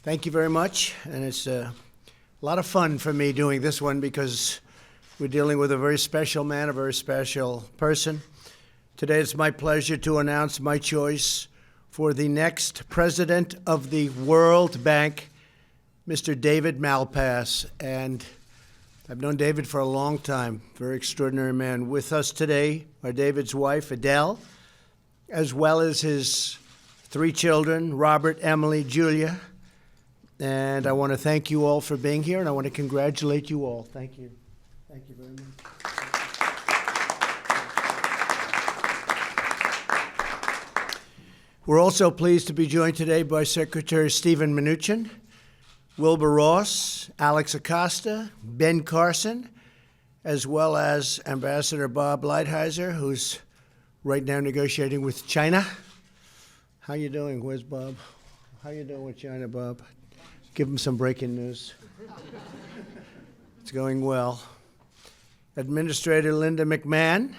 Thank you very much, and it's a lot of fun for me doing this one because we're dealing with a very special man, a very special person. Today it's my pleasure to announce my choice for the next president of the World Bank, Mr. David Malpass. And I've known David for a long time, very extraordinary man. With us today are David's wife, Adele, as well as his 3 children, Robert, Emily, Julia. And I want to thank you all for being here, and I want to congratulate you all. Thank you. Thank you very much. We're also pleased to be joined today by Secretary Stephen Mnuchin, Wilbur Ross, Alex Acosta, Ben Carson, as well as Ambassador Bob Lighthizer, who's right now negotiating with China. How you doing? Where's Bob? How you doing with China, Bob? Give him some breaking news. It's going well. Administrator Linda McMahon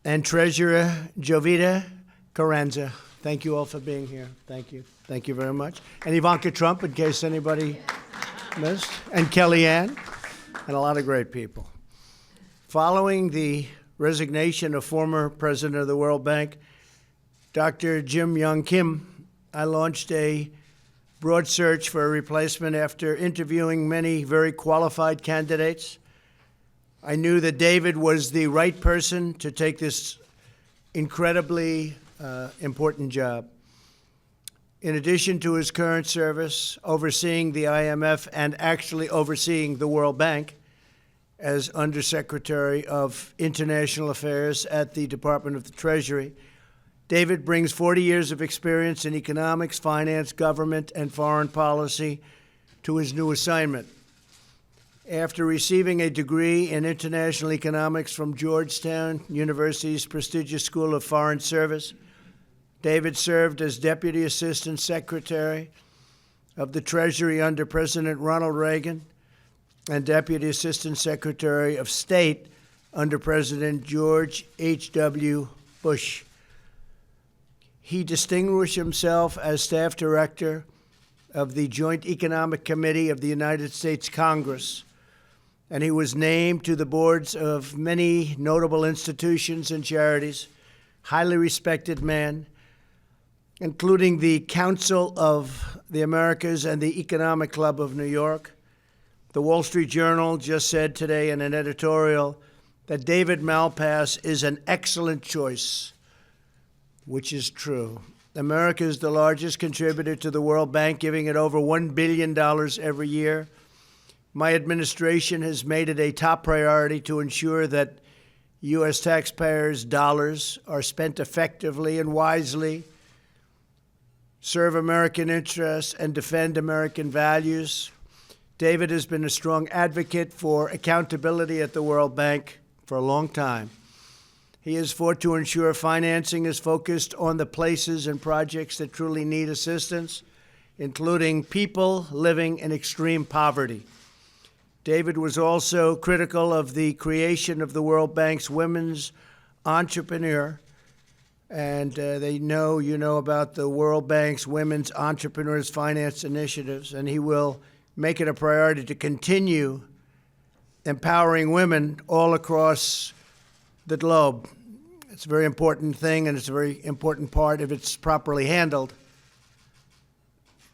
and Treasurer Jovita Carranza. Thank you all for being here. Thank you. Thank you very much. And Ivanka Trump, in case anybody missed. And Kellyanne, and a lot of great people. Following the resignation of former president of the World Bank, Dr. Jim Young Kim, I launched a broad search for a replacement after interviewing many very qualified candidates. I knew that David was the right person to take this incredibly important job. In addition to his current service overseeing the IMF and actually overseeing the World Bank as Undersecretary of International Affairs at the Department of the Treasury, David brings 40 years of experience in economics, finance, government, and foreign policy to his new assignment. After receiving a degree in international economics from Georgetown University's prestigious School of Foreign Service, David served as Deputy Assistant Secretary of the Treasury under President Ronald Reagan and Deputy Assistant Secretary of State under President George H.W. Bush. He distinguished himself as staff director of the Joint Economic Committee of the United States Congress, and he was named to the boards of many notable institutions and charities, highly respected man, including the Council of the Americas and the Economic Club of New York. The Wall Street Journal just said today in an editorial that David Malpass is an excellent choice, which is true. America is the largest contributor to the World Bank, giving it over $1 billion every year. My administration has made it a top priority to ensure that U.S. taxpayers' dollars are spent effectively and wisely, serve American interests, and defend American values. David has been a strong advocate for accountability at the World Bank for a long time. He has fought to ensure financing is focused on the places and projects that truly need assistance, including people living in extreme poverty. David was also critical of the creation of the World Bank's Women's Entrepreneur, and you know about the World Bank's Women's Entrepreneurs Finance Initiatives, and he will make it a priority to continue empowering women all across the globe. It's a very important thing, and it's a very important part, if it's properly handled,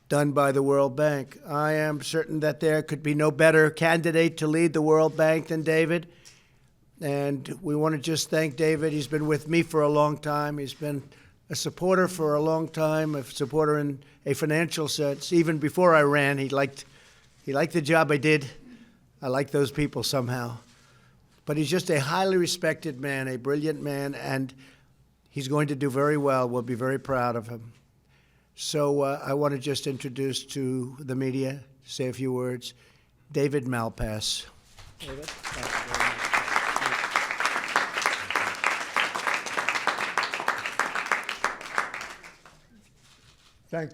done by the World Bank. I am certain that there could be no better candidate to lead the World Bank than David, and we want to just thank David. He's been with me for a long time. He's been a supporter for a long time, a supporter in a financial sense. Even before I ran, he liked the job I did. I like those people somehow. But he's just a highly respected man, a brilliant man, and he's going to do very well. We'll be very proud of him. So I want to just introduce to the media, say a few words, David Malpass. David, thank you very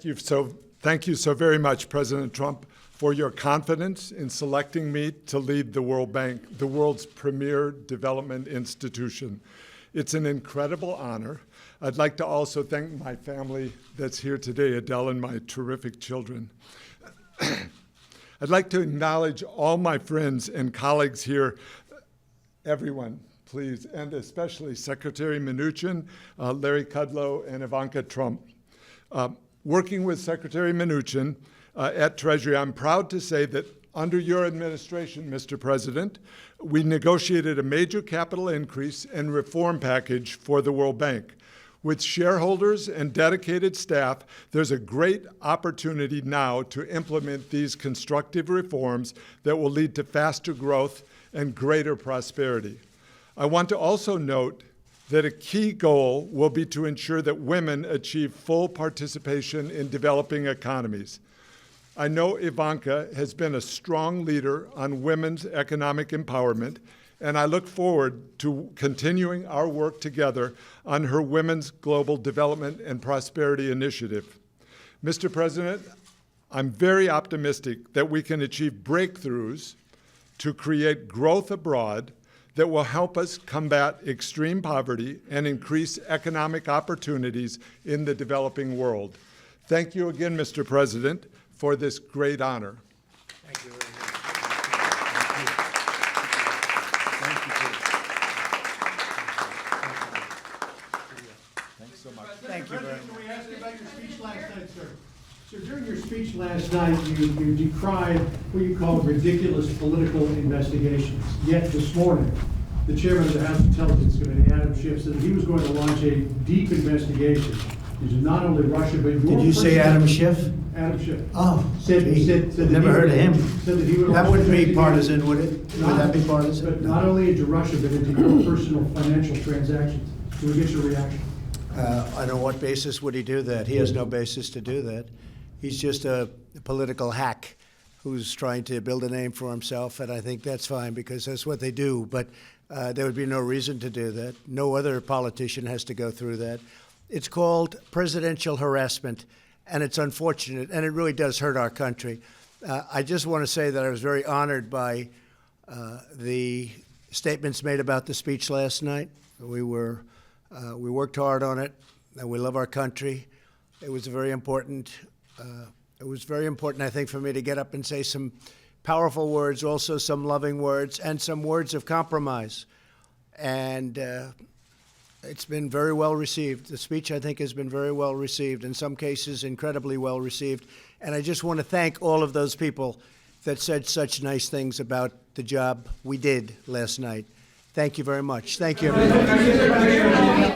much. Thank you so very much, President Trump, for your confidence in selecting me to lead the World Bank, the world's premier development institution. It's an incredible honor. I'd like to also thank my family that's here today, Adele and my terrific children. I'd like to acknowledge all my friends and colleagues here. Everyone, please, and especially Secretary Mnuchin, Larry Kudlow, and Ivanka Trump. Working with Secretary Mnuchin at Treasury, I'm proud to say that under your administration, Mr. President, we negotiated a major capital increase and reform package for the World Bank. With shareholders and dedicated staff, there's a great opportunity now to implement these constructive reforms that will lead to faster growth and greater prosperity. I want to also note that a key goal will be to ensure that women achieve full participation in developing economies. I know Ivanka has been a strong leader on women's economic empowerment, and I look forward to continuing our work together on her Women's Global Development and Prosperity Initiative. Mr. President, I'm very optimistic that we can achieve breakthroughs to create growth abroad that will help us combat extreme poverty and increase economic opportunities in the developing world. Thank you again, Mr. President, for this great honor. Thank you very much. Thanks so much. Thank you very much. Can we ask you about your speech last night, sir? So during your speech last night, you decried what you called ridiculous political investigations. Yet this morning, the chairman of the House Intelligence Committee, Adam Schiff, said that he was going to launch a deep investigation into not only Russia, but your Did you say Adam Schiff? Adam Schiff. Oh, Said gee, that never he heard of him. Said that he would That launch wouldn't be an partisan, would it? investigation, Would that be partisan? But not only into Russia, but into your personal financial transactions. Can we get your reaction? On what basis would he do that? He has no basis to do that. He's just a political hack who's trying to build a name for himself, and I think that's fine because that's what they do. But there would be no reason to do that. No other politician has to go through that. It's called presidential harassment, and it's unfortunate, and it really does hurt our country. I just want to say that I was very honored by the statements made about the speech last night. We worked hard on it, and we love our country. It was very important. I think, for me to get up and say some powerful words, also some loving words, and some words of compromise. And it's been very well received. The speech, I think, has been very well received, in some cases incredibly well received. And I just want to thank all of those people that said such nice things about the job we did last night. Thank you very much. Thank you, everybody.